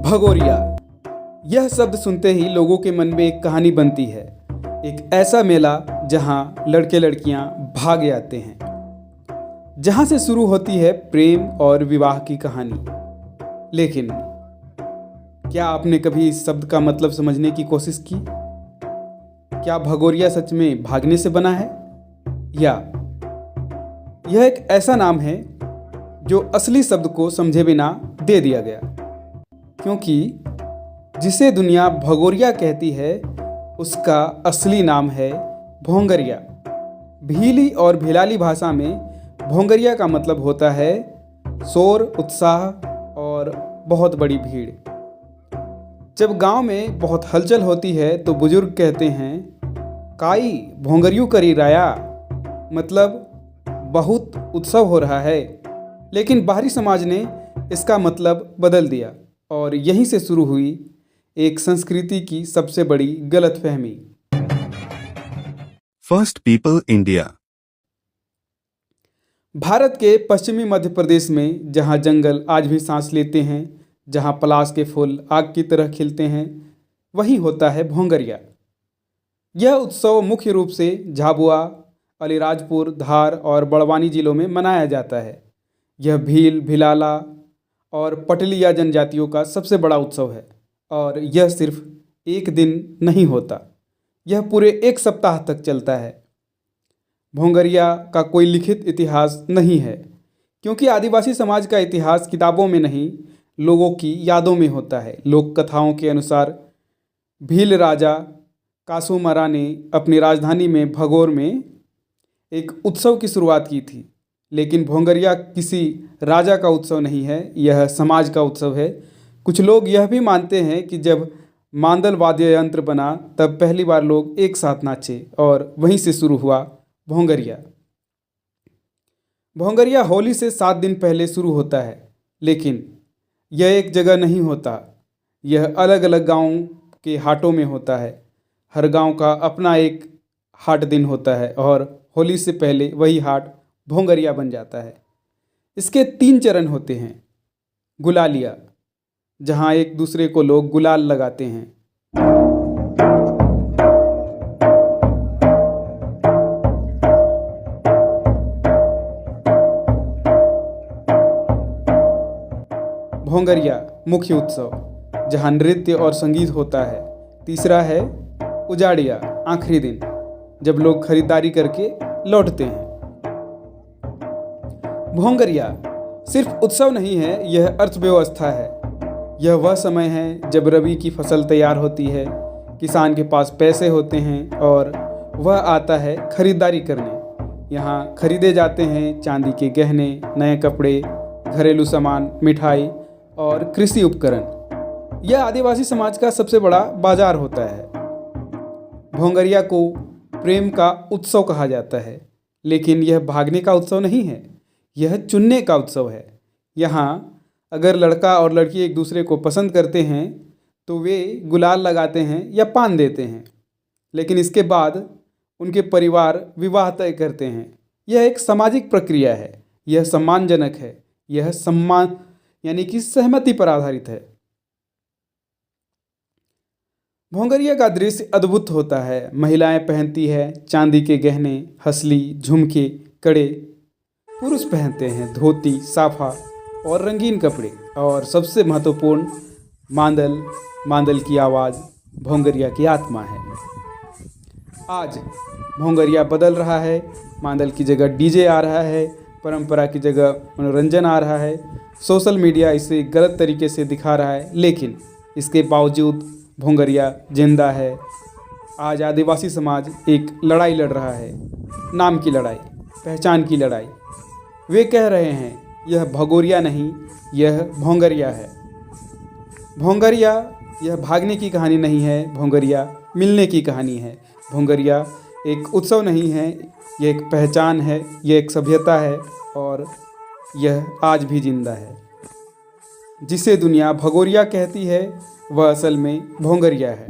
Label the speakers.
Speaker 1: भगोरिया। यह शब्द सुनते ही लोगों के मन में एक कहानी बनती है। एक ऐसा मेला जहां लड़के लड़कियां भाग आते हैं, जहां से शुरू होती है प्रेम और विवाह की कहानी। लेकिन क्या आपने कभी इस शब्द का मतलब समझने की कोशिश की? क्या भगोरिया सच में भागने से बना है, या यह एक ऐसा नाम है जो असली शब्द को समझे बिना दे दिया गया? क्योंकि जिसे दुनिया भगोरिया कहती है उसका असली नाम है भोंगरिया। भीली और भिलाली भाषा में भोंगरिया का मतलब होता है शोर, उत्साह और बहुत बड़ी भीड़। जब गांव में बहुत हलचल होती है तो बुजुर्ग कहते हैं, काई भोंगरियू करी राया, मतलब बहुत उत्सव हो रहा है। लेकिन बाहरी समाज ने इसका मतलब बदल दिया और यहीं से शुरू हुई एक संस्कृति की सबसे बड़ी गलतफहमी।
Speaker 2: First people India.
Speaker 1: भारत के पश्चिमी मध्य प्रदेश में जहां जंगल आज भी सांस लेते हैं, जहां पलाश के फूल आग की तरह खिलते हैं, वहीं होता है भोंगरिया। यह उत्सव मुख्य रूप से झाबुआ, अलीराजपुर, धार और बड़वानी जिलों में मनाया जाता है। यह भील, भिलाला और पटलिया जनजातियों का सबसे बड़ा उत्सव है और यह सिर्फ एक दिन नहीं होता, यह पूरे एक सप्ताह तक चलता है। भोंगरिया का कोई लिखित इतिहास नहीं है, क्योंकि आदिवासी समाज का इतिहास किताबों में नहीं, लोगों की यादों में होता है। लोक कथाओं के अनुसार भील राजा कासूमरा ने अपनी राजधानी में भगोर में एक उत्सव की शुरुआत की थी। लेकिन भोंगरिया किसी राजा का उत्सव नहीं है, यह समाज का उत्सव है। कुछ लोग यह भी मानते हैं कि जब मांदल वाद्य यंत्र बना तब पहली बार लोग एक साथ नाचे और वहीं से शुरू हुआ भोंगरिया। भोंगरिया होली से 7 दिन पहले शुरू होता है, लेकिन यह एक जगह नहीं होता, यह अलग अलग गांवों के हाटों में होता है। हर गांव का अपना एक हाट दिन होता है और होली से पहले वही हाट भोंगरिया बन जाता है। इसके 3 चरण होते हैं। गुलालिया, जहां एक दूसरे को लोग गुलाल लगाते हैं। भोंगरिया मुख्य उत्सव, जहां नृत्य और संगीत होता है। तीसरा है उजाड़िया, आखिरी दिन, जब लोग खरीदारी करके लौटते हैं। भोंगरिया सिर्फ उत्सव नहीं है, यह अर्थव्यवस्था है। यह वह समय है जब रबी की फसल तैयार होती है, किसान के पास पैसे होते हैं और वह आता है खरीदारी करने। यहाँ खरीदे जाते हैं चांदी के गहने, नए कपड़े, घरेलू सामान, मिठाई और कृषि उपकरण। यह आदिवासी समाज का सबसे बड़ा बाजार होता है। भोंगरिया को प्रेम का उत्सव कहा जाता है, लेकिन यह भागने का उत्सव नहीं है, यह चुनने का उत्सव है। यहाँ अगर लड़का और लड़की एक दूसरे को पसंद करते हैं तो वे गुलाल लगाते हैं या पान देते हैं, लेकिन इसके बाद उनके परिवार विवाह तय करते हैं। यह एक सामाजिक प्रक्रिया है, यह सम्मानजनक है, यह सम्मान यानी कि सहमति पर आधारित है। भोंगरिया का दृश्य अद्भुत होता है। महिलाएं पहनती है चांदी के गहने, हसली, झुमके, कड़े। पुरुष पहनते हैं धोती, साफा और रंगीन कपड़े। और सबसे महत्वपूर्ण, मांदल की आवाज़ भोंगरिया की आत्मा है। आज भोंगरिया बदल रहा है, मांदल की जगह डीजे आ रहा है, परंपरा की जगह मनोरंजन आ रहा है। सोशल मीडिया इसे गलत तरीके से दिखा रहा है, लेकिन इसके बावजूद भोंगरिया जिंदा है। आज आदिवासी समाज एक लड़ाई लड़ रहा है, नाम की लड़ाई, पहचान की लड़ाई। वे कह रहे हैं, यह भगोरिया नहीं, यह भोंगरिया है। भोंगरिया यह भागने की कहानी नहीं है, भोंगरिया मिलने की कहानी है। भोंगरिया एक उत्सव नहीं है, यह एक पहचान है, यह एक सभ्यता है और यह आज भी जिंदा है। जिसे दुनिया भगोरिया कहती है वह असल में भोंगरिया है।